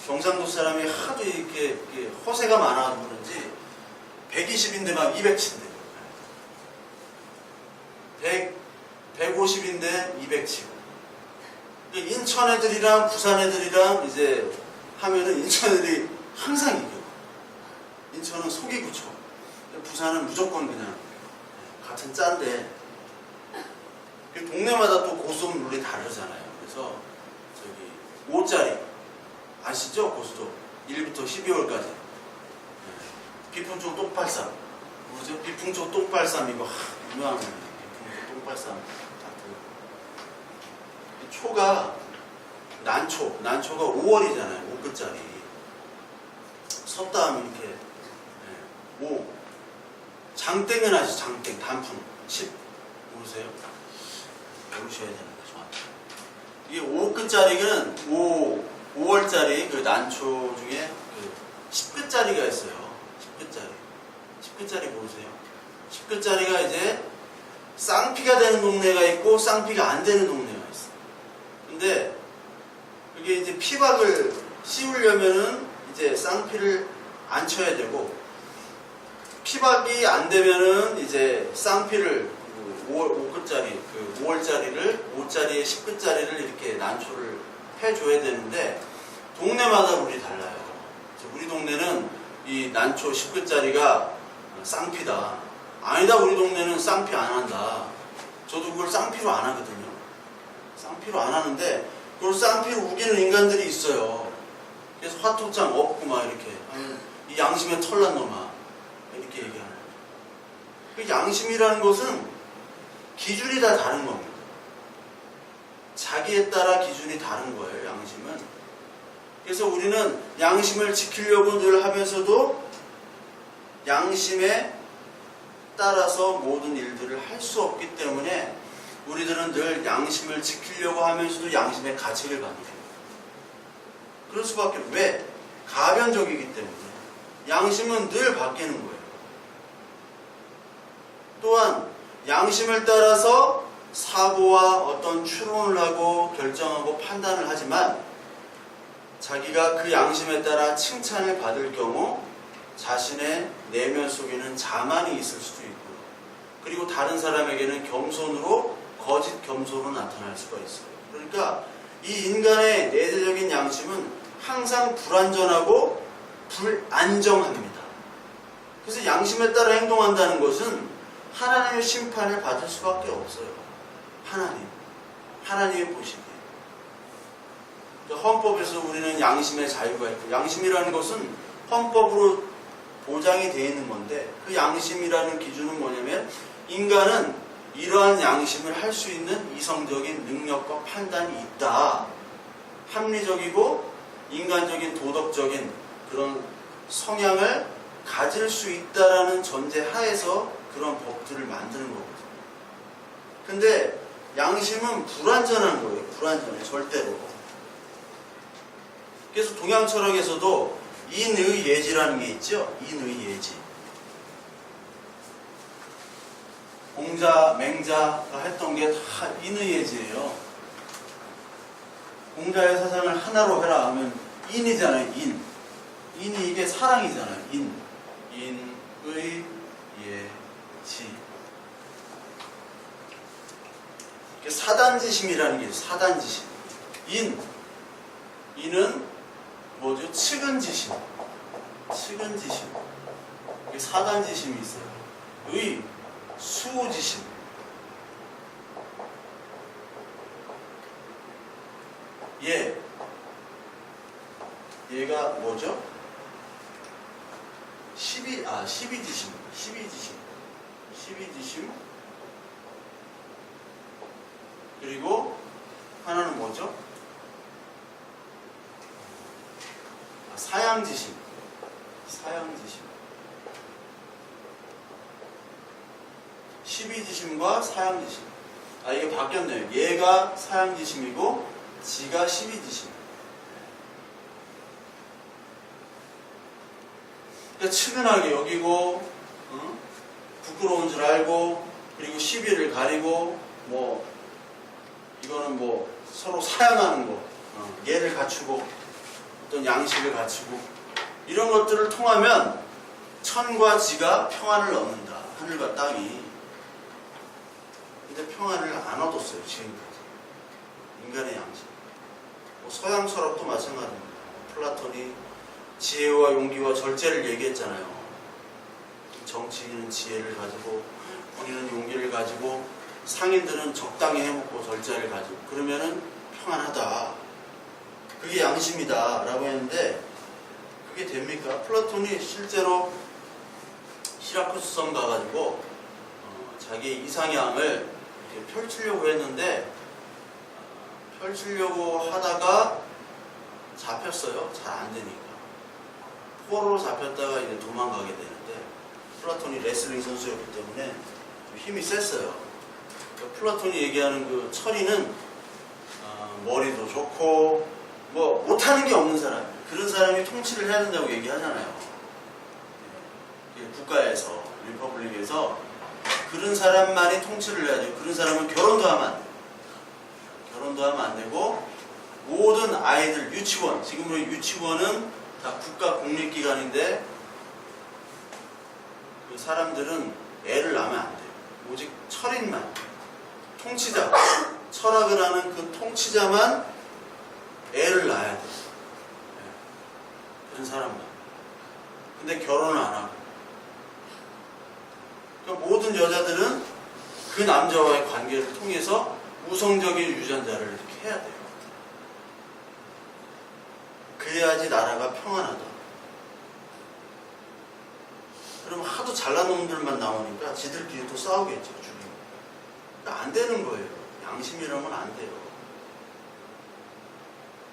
경상도 사람이 하도 이렇게 허세가 많아서 그런지 120인데 막 200 친대요. 150인데 200 치고. 인천 애들이랑 부산 애들이랑 이제 하면은 인천 애들이 항상 이겨. 인천은 속이고 쳐. 부산은 무조건 그냥 같은 짠데, 동네마다 또 고스톱 룰이 다르잖아요. 그래서 저기 5짜리 아시죠? 고스톱 1부터 12월까지 비풍초 똥팔삼 뭐죠? 비풍초 똥팔삼 이거 유명한 겁니다. 비풍초 똥팔삼 초가 난초가 5월이잖아요. 5끝짜리 섰다 하면 이렇게 5 장땡은 아시죠? 장땡 단풍 10 모르세요? 모르셔야 되는데 저한테 이게 5끝짜리는 5월짜리 그 난초 중에 그 10끝짜리가 있어요. 10끝짜리 모르세요? 10끝짜리가 이제 쌍피가 되는 동네가 있고 쌍피가 안 되는 동네가 있어요. 근데 그게 이제 피박을 씌우려면은 이제 쌍피를 안 쳐야 되고, 피박이 안 되면은 이제 쌍피를 5끝짜리, 그 5월짜리를 5짜리에 10끝짜리를 이렇게 난초를 해줘야 되는데, 동네마다 룰이 달라요. 우리 동네는 이 난초 10끝짜리가 쌍피다. 아니다, 우리 동네는 쌍피 안 한다. 저도 그걸 쌍피로 안 하거든요. 쌍피로 안 하는데 그걸 쌍피로 우기는 인간들이 있어요. 그래서 화투장 없고 막 이렇게 이 양심에 털난 놈아 이렇게 얘기하는 거죠. 그 양심이라는 것은 기준이 다 다른 겁니다. 자기에 따라 기준이 다른 거예요. 양심은. 그래서 우리는 양심을 지키려고 늘 하면서도 양심에 따라서 모든 일들을 할 수 없기 때문에 우리들은 늘 양심을 지키려고 하면서도 양심의 가책을 받는 거예요. 그럴 수밖에 없어요. 왜? 가변적이기 때문에. 양심은 늘 바뀌는 거예요. 또한 양심을 따라서 사고와 어떤 추론을 하고 결정하고 판단을 하지만 자기가 그 양심에 따라 칭찬을 받을 경우 자신의 내면 속에는 자만이 있을 수도 있고 그리고 다른 사람에게는 겸손으로 거짓 겸손으로 나타날 수가 있어요. 그러니까 이 인간의 내재적인 양심은 항상 불완전하고 불안정합니다. 그래서 양심에 따라 행동한다는 것은 하나님의 심판을 받을 수밖에 없어요. 하나님의 보시기에. 헌법에서 우리는 양심의 자유가 있고 양심이라는 것은 헌법으로 보장이 되어 있는 건데 그 양심이라는 기준은 뭐냐면 인간은 이러한 양심을 할 수 있는 이성적인 능력과 판단이 있다. 합리적이고 인간적인 도덕적인 그런 성향을 가질 수 있다라는 전제 하에서 그런 법들을 만드는 거거든요. 근데 양심은 불완전한 거예요. 불완전해. 절대로. 그래서 동양 철학에서도 인의예지라는 게 있죠. 인의예지. 공자, 맹자가 했던 게 다 인의예지예요. 공자의 사상을 하나로 해라 하면 인이잖아요. 인이 이게 사랑이잖아요. 인의, 예지. 사단지심이라는 게 있어요. 사단지심. 인은 뭐죠? 측은지심. 사단지심이 있어요. 의, 수지심. 얘가 뭐죠? 십이지심. 그리고 하나는 뭐죠? 사양지심. 십이지심과 사양지심. 이게 바뀌었네요. 얘가 사양지심이고 지가 십이지심. 그러니까 측은하게 여기고 부끄러운 줄 알고 그리고 시비를 가리고 이거는 서로 사양하는 거 예를 갖추고 어떤 양식을 갖추고 이런 것들을 통하면 천과 지가 평안을 얻는다. 하늘과 땅이. 근데 평안을 안 얻었어요. 지금까지. 인간의 양식. 서양 철학도 마찬가지입니다. 플라톤이 지혜와 용기와 절제를 얘기했잖아요. 정치인은 지혜를 가지고 본인은 용기를 가지고 상인들은 적당히 해먹고 절제를 가지고 그러면은 평안하다. 그게 양심이다 라고 했는데 그게 됩니까? 플라톤이 실제로 시라쿠스 섬 가가지고 자기 이상향을 이렇게 펼치려고 했는데 펼치려고 하다가 잡혔어요. 잘 안 되니까. 포로로 잡혔다가 이제 도망가게 되는데 플라톤이 레슬링 선수였기 때문에 좀 힘이 셌어요. 플라톤이 얘기하는 그 철이는 머리도 좋고 못하는 게 없는 사람, 그런 사람이 통치를 해야 된다고 얘기하잖아요. 국가에서, 리퍼블릭에서 그런 사람만이 통치를 해야 돼요. 그런 사람은 결혼도 하면 안 돼요. 결혼도 하면 안 되고 모든 아이들, 유치원, 지금으로 유치원은 다 국가 공립기관인데 그 사람들은 애를 낳으면 안 돼요. 오직 철인만, 통치자, 철학을 하는 그 통치자만 애를 낳아야 돼요. 그런 사람만. 근데 결혼을 안 하고. 그러니까 모든 여자들은 그 남자와의 관계를 통해서 우성적인 유전자를 이렇게 해야 돼요. 그래야지 나라가 평안하다. 그럼 하도 잘난 놈들만 나오니까 지들끼리 또 싸우겠죠. 죽이고. 그러니까 안 되는 거예요. 양심이라면 안 돼요.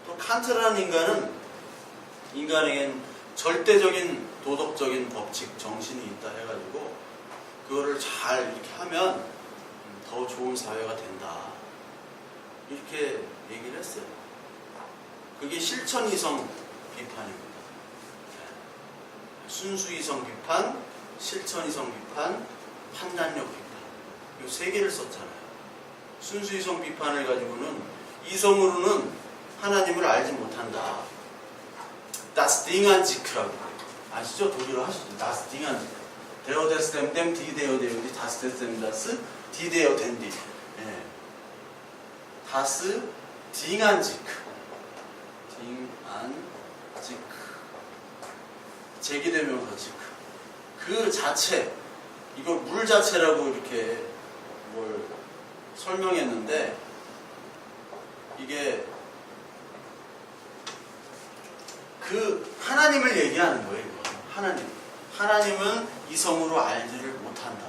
또 칸트라는 인간에겐 절대적인 도덕적인 법칙, 정신이 있다 해가지고 그거를 잘 이렇게 하면 더 좋은 사회가 된다. 이렇게 얘기를 했어요. 그게 실천이성 비판입니다. 순수이성 비판, 실천이성 비판, 판단력 비판. 이 세 개를 썼잖아요. 순수이성 비판을 가지고는 이성으로는 하나님을 알지 못한다. Das Ding an sich라고 아시죠? 독일어 하시죠? Das Ding an sich. Der des dem dem die der der die das des dem das die der den die. Das Ding an sich. Ding an sich. 제기되면서 즉 그 자체, 이걸 물 자체라고 이렇게 뭘 설명했는데 이게 그 하나님을 얘기하는 거예요. 이거. 하나님은 이성으로 알지를 못한다.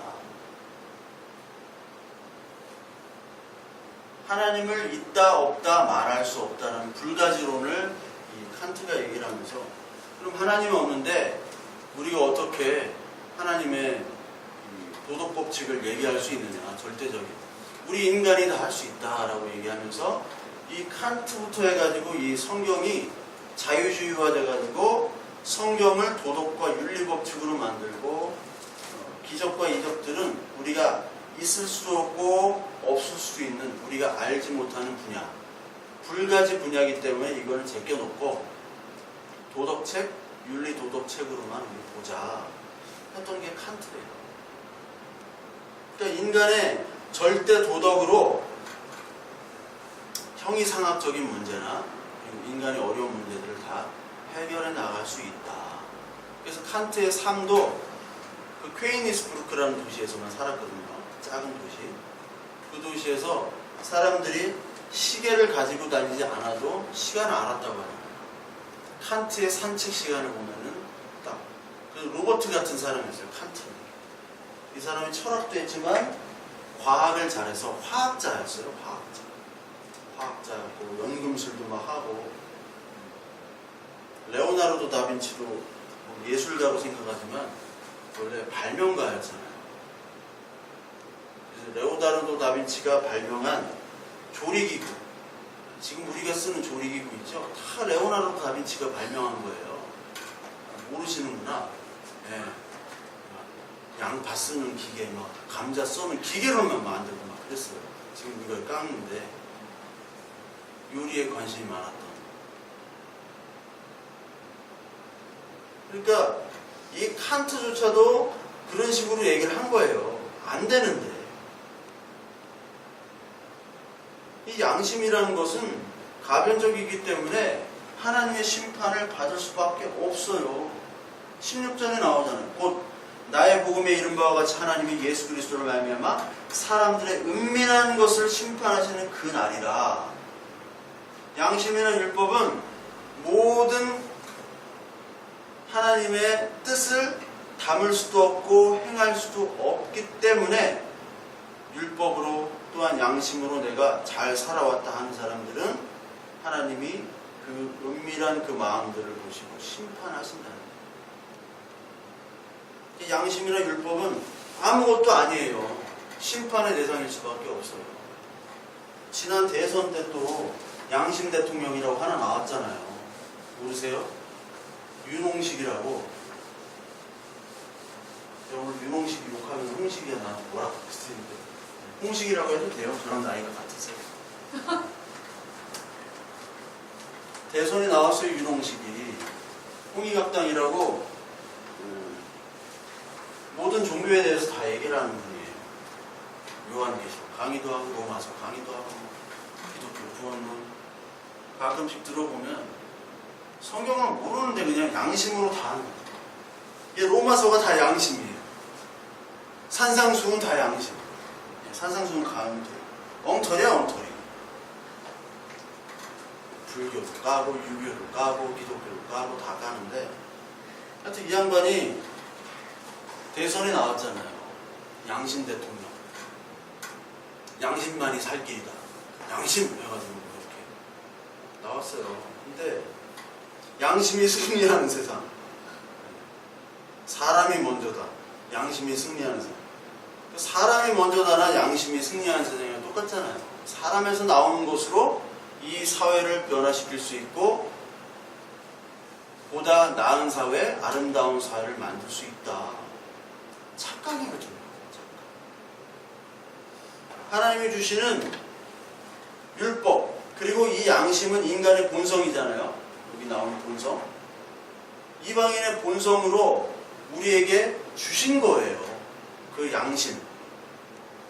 하나님을 있다 없다 말할 수 없다는 불가지론을 이 칸트가 얘기를 하면서 그럼 하나님이 없는데 우리가 어떻게 하나님의 도덕법칙을 얘기할 수 있느냐. 절대적인 우리 인간이 다 할 수 있다라고 얘기하면서 이 칸트부터 해가지고 이 성경이 자유주의화 돼가지고 성경을 도덕과 윤리법칙으로 만들고 기적과 이적들은 우리가 있을 수도 없고 없을 수도 있는 우리가 알지 못하는 분야, 불가지 분야이기 때문에 이거는 제껴놓고 도덕책, 윤리도덕책으로만 우리 보자 했던 게 칸트예요. 그러니까 인간의 절대 도덕으로 형이상학적인 문제나 인간의 어려운 문제들을 다 해결해 나갈 수 있다. 그래서 칸트의 삶도 그 퀘이니스부르크라는 도시에서만 살았거든요. 작은 도시. 그 도시에서 사람들이 시계를 가지고 다니지 않아도 시간을 알았다고 합니다. 칸트의 산책 시간을 보면은 딱 그 로버트 같은 사람이었어요. 칸트는. 이 사람이 철학도 했지만 과학을 잘해서 화학자였어요. 화학자였고 연금술도 막 하고 레오나르도 다빈치도 뭐 예술가로 생각하지만 원래 발명가였잖아요. 그래서 레오나르도 다빈치가 발명한 조리기구, 지금 우리가 쓰는 조리기구 있죠? 다 레오나르도 다빈치가 발명한 거예요. 모르시는구나. 네. 양파 쓰는 기계, 막 감자 써는 기계로만 만들고 막 그랬어요. 지금 이걸 깎는데 요리에 관심이 많았던. 그러니까 이 칸트조차도 그런 식으로 얘기를 한 거예요. 안 되는데. 이 양심이라는 것은 가변적이기 때문에 하나님의 심판을 받을 수밖에 없어요. 16절에 나오잖아요. 곧 나의 복음에 이른 바와 같이 하나님이 예수 그리스도를 말미암아 사람들의 은밀한 것을 심판하시는 그 날이라. 양심이나 율법은 모든 하나님의 뜻을 담을 수도 없고 행할 수도 없기 때문에 율법으로 또한 양심으로 내가 잘 살아왔다 하는 사람들은 하나님이 그 은밀한 그 마음들을 보시고 심판하신다는 거예요. 양심이나 율법은 아무것도 아니에요. 심판의 대상일 수밖에 없어요. 지난 대선 때 또 양심 대통령이라고 하나 나왔잖아요. 모르세요? 윤홍식이라고. 오늘 윤홍식 욕하면 홍식이가 나한테 뭐라고 그랬는데 홍식이라고 해도 돼요. 저랑 나이가 같으세요. 대선에 나왔어요. 윤홍식이. 홍익학당이라고 모든 종교에 대해서 다 얘기를 하는 분이에요. 요한계시록 강의도 하고 로마서 강의도 하고 기독교 구원론 가끔씩 들어보면 성경을 모르는데 그냥 양심으로 다 하는 거예요. 이게 로마서가 다 양심이에요. 산상수훈 다 양심. 산상수훈 가면 돼요. 엉터리야, 엉터리. 불교도 까고, 유교도 까고, 기독교도 까고 다 까는데, 하여튼 이 양반이 대선에 나왔잖아요. 양심 대통령. 양심만이 살 길이다. 양심 해가지고 이렇게 나왔어요. 근데 양심이 승리하는 세상. 사람이 먼저다. 양심이 승리하는 세상. 사람이 먼저다나 양심이 승리하는 세상이랑 똑같잖아요. 사람에서 나오는 것으로 이 사회를 변화시킬 수 있고 보다 나은 사회, 아름다운 사회를 만들 수 있다. 착각이거든요. 착각. 하나님이 주시는 율법, 그리고 이 양심은 인간의 본성이잖아요. 여기 나오는 본성. 이방인의 본성으로 우리에게 주신 거예요. 그 양심.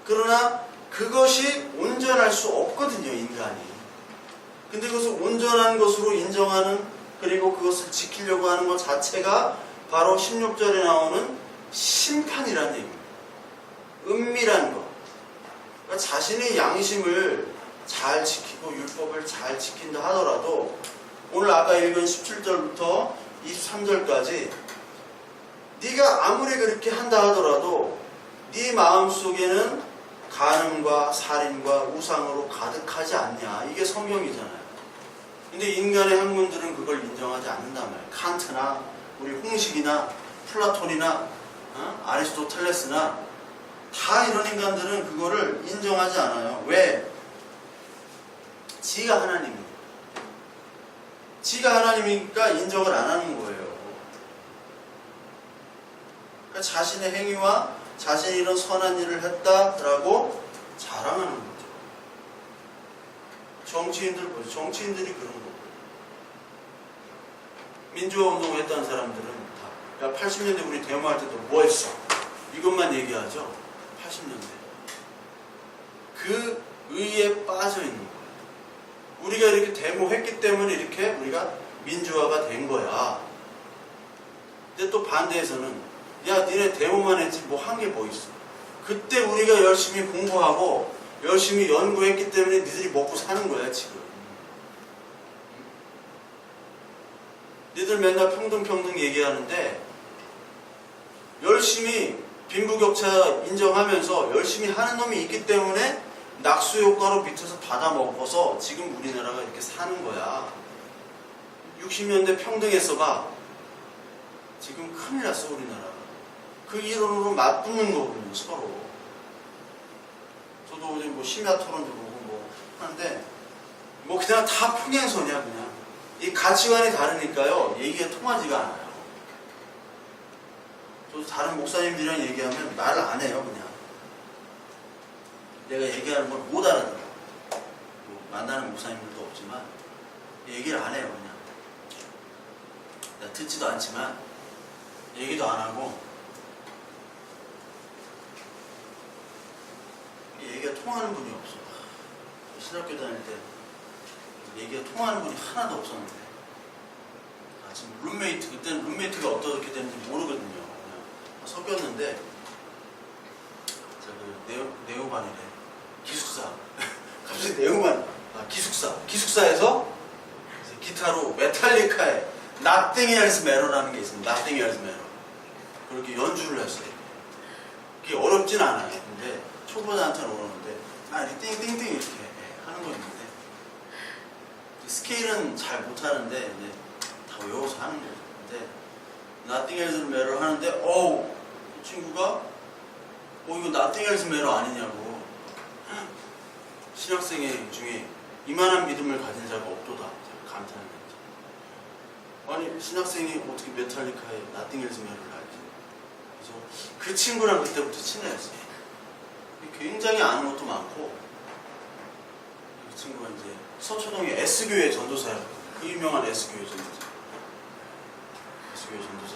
그러나 그것이 온전할 수 없거든요, 인간이. 근데 그것을 온전한 것으로 인정하는, 그리고 그것을 지키려고 하는 것 자체가 바로 16절에 나오는 심판이라는 얘기입니다. 은밀한 것. 그러니까 자신의 양심을 잘 지키고 율법을 잘 지킨다 하더라도 오늘 아까 읽은 17절부터 23절까지 네가 아무리 그렇게 한다 하더라도 네 마음속에는 간음과 살인과 우상으로 가득하지 않냐. 이게 성경이잖아요. 근데 인간의 학문들은 그걸 인정하지 않는단 말이에요. 칸트나 우리 홍식이나 플라톤이나 아리스토텔레스나 다 이런 인간들은 그거를 인정하지 않아요. 왜? 지가 하나님이니까. 지가 하나님이니까 인정을 안 하는 거예요. 그러니까 자신의 행위와 자신이 이런 선한 일을 했다라고 자랑하는 거죠. 정치인들 보죠. 정치인들이 그런 거고. 민주화 운동을 했다는 사람들은 다, 야, 80년대 우리 데모할 때도 뭐 했어? 이것만 얘기하죠. 80년대. 그 의에 빠져 있는 거예요. 우리가 이렇게 데모했기 때문에 이렇게 우리가 민주화가 된 거야. 근데 또 반대에서는 야, 니네 데모만 했지 뭐 한 게 뭐 있어. 그때 우리가 열심히 공부하고 열심히 연구했기 때문에 니들이 먹고 사는 거야, 지금. 니들 맨날 평등 얘기하는데 열심히 빈부격차 인정하면서 열심히 하는 놈이 있기 때문에 낙수 효과로 밑에서 받아 먹어서 지금 우리나라가 이렇게 사는 거야. 60년대 평등했어 봐. 지금 큰일 났어, 우리나라. 그 이론으로 맞붙는 거거든요, 서로. 저도 어제 뭐 심야 토론도 보고 뭐 하는데, 뭐 그냥 다 평행선이야, 그냥. 이 가치관이 다르니까요, 얘기가 통하지가 않아요. 저도 다른 목사님들이랑 얘기하면 말을 안 해요, 그냥. 내가 얘기하는 걸 못 알아들어. 뭐 만나는 목사님들도 없지만, 얘기를 안 해요, 그냥. 내가 듣지도 않지만, 얘기도 안 하고, 얘기가 통하는 분이 없어. 신학교 다닐 때 얘기가 통하는 분이 하나도 없었는데 지금 룸메이트, 그때는 룸메이트가 어떻게 되는지 모르거든요. 그냥 섞였는데 네오반이래. 기숙사. 갑자기 네오반. 기숙사에서 기타로 메탈리카의 Nothing Else Matter라는 게 있습니다. Nothing Else Matter. 그렇게 연주를 했어요. 그게 어렵진 않아요. 근데 초보자한테는 어려운데 이렇게 띵띵띵 이렇게 하는 거 있는데 스케일은 잘 못하는데 이제 다 외워서 하는 거죠. 근데 Nothing Else Matter 하는데 이 친구가 이거 Nothing Else Matter 아니냐고. 신학생 중에 이만한 믿음을 가진 자가 없도다. 감탄을 했죠. 아니 신학생이 어떻게 메탈리카의 Nothing Else Matter를 알지? 그래서 그 친구랑 그때부터 친해졌어요. 굉장히 아는 것도 많고, 그 친구가 이제 서초동의 S교회 전도사였거든요. 그 유명한 S교회 전도사. S교회 전도사.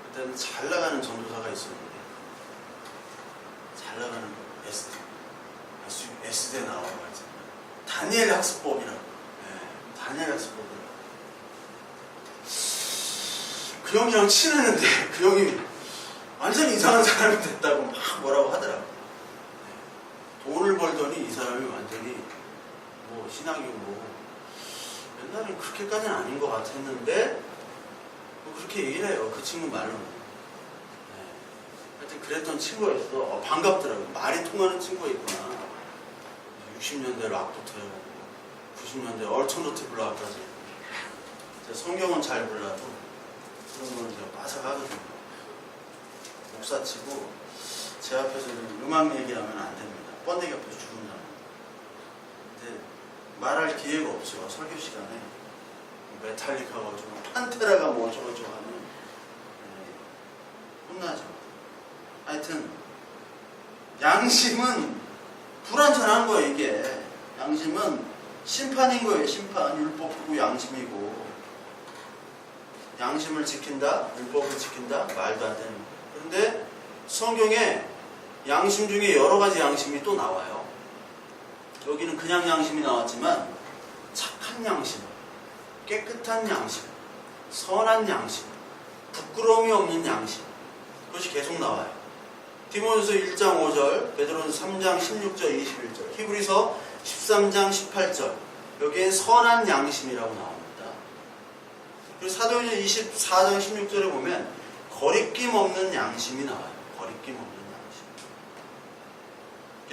그때는 잘 나가는 전도사가 있었는데, 잘 나가는 S대 나오고 하죠. 다니엘 학습법이라고. 네, 다니엘 학습법이라고. 그 형이랑 친했는데, 그 형이 완전히 이상한 사람이 됐다고 막 뭐라고 하더라고요. 돈을 벌더니 이 사람이 완전히 뭐 신앙이 뭐 옛날엔 그렇게까지는 아닌 것 같았는데 뭐 그렇게 얘기를 해요. 그 친구 말로는. 네. 하여튼 그랬던 친구가 있어. 반갑더라고요. 말이 통하는 친구가 있구나. 60년대 락부터 해가지고 90년대 얼터너티브 락까지. 성경은 잘 몰라도 그런 거는 제가 빠삭하거든요. 목사치고 제 앞에서는 음악 얘기를 하면 안 됩니다. 번데기 앞에서 죽는다는. 근데 말할 기회가 없죠. 설교 시간에 메탈리카가 어쩌고 판테라가 뭐 어쩌고저쩌고 하면 혼나죠. 하여튼 양심은 불완전한 거예요. 이게 양심은 심판인 거예요. 심판. 율법이고 양심이고. 양심을 지킨다, 율법을 지킨다, 말도 안 되는 거예요. 그런데 성경에 양심 중에 여러 가지 양심이 또 나와요. 여기는 그냥 양심이 나왔지만 착한 양심, 깨끗한 양심, 선한 양심, 부끄러움이 없는 양심, 그것이 계속 나와요. 디모데후서 1장 5절, 베드로전서 3장 16절 21절, 히브리서 13장 18절, 여기에 선한 양심이라고 나옵니다. 그리고 사도행전 24장 16절에 보면 거리낌 없는 양심이 나와요. 거리낌 없는 양심.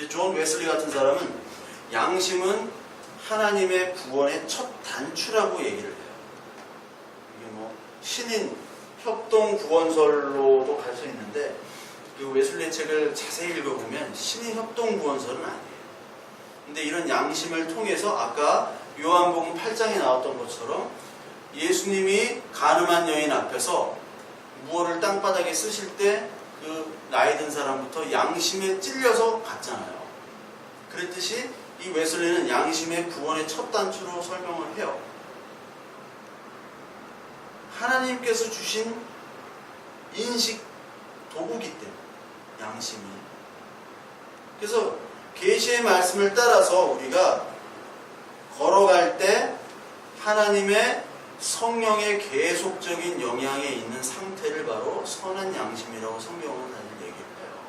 존 웨슬리 같은 사람은 양심은 하나님의 구원의 첫 단추라고 얘기를 해요. 이게 뭐 신인 협동 구원설로도 갈 수 있는데 그 웨슬리 책을 자세히 읽어보면 신인 협동 구원설은 아니에요. 근데 이런 양심을 통해서 아까 요한복음 8장에 나왔던 것처럼 예수님이 가늠한 여인 앞에서 무엇을 땅바닥에 쓰실 때 그 나이 든 사람부터 양심에 찔려서 갔잖아요. 그랬듯이 이 웨슬리는 양심의 구원의 첫 단추로 설명을 해요. 하나님께서 주신 인식 도구기 때문에 양심이. 그래서 계시의 말씀을 따라서 우리가 걸어갈 때 하나님의 성령의 계속적인 영향에 있는 상태를 바로 선한 양심이라고 성경은 사실 얘기를 해요.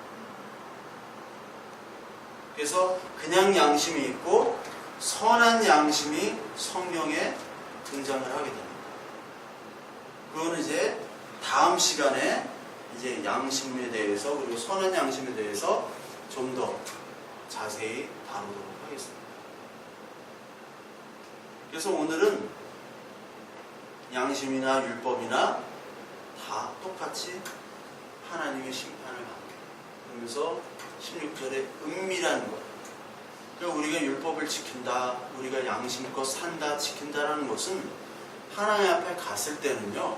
그래서 그냥 양심이 있고 선한 양심이 성경에 등장을 하게 됩니다. 그거는 이제 다음 시간에 이제 양심에 대해서 그리고 선한 양심에 대해서 좀 더 자세히 다루도록 하겠습니다. 그래서 오늘은 양심이나 율법이나 다 똑같이 하나님의 심판을 받는 그러면서 16절에 은밀한 것. 그러니까 우리가 율법을 지킨다, 우리가 양심껏 산다, 지킨다라는 것은 하나님 앞에 갔을 때는요,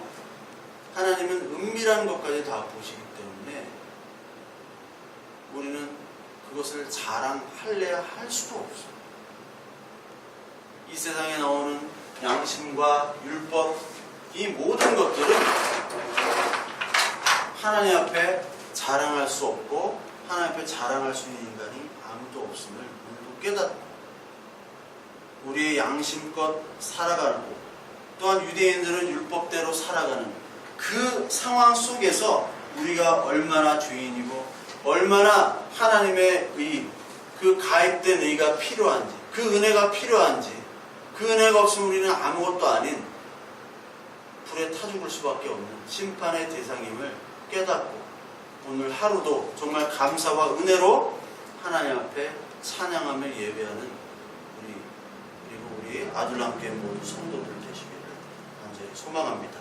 하나님은 은밀한 것까지 다 보시기 때문에 우리는 그것을 자랑할래야 할 수도 없어요. 이 세상에 나오는 양심과 율법, 이 모든 것들은 하나님 앞에 자랑할 수 없고 하나님 앞에 자랑할 수 있는 인간이 아무도 없음을 오늘도 깨닫고 우리의 양심껏 살아가고 또한 유대인들은 율법대로 살아가는 그 상황 속에서 우리가 얼마나 죄인이고 얼마나 하나님의 의, 그 가입된 의가 필요한지 그 은혜가 필요한지 그 은혜가 없으면 우리는 아무것도 아닌 불에 타 죽을 수밖에 없는 심판의 대상임을 깨닫고 오늘 하루도 정말 감사와 은혜로 하나님 앞에 찬양하며 예배하는 그리고 우리 아둘람교회 모든 성도들 되시기를 간절히 소망합니다.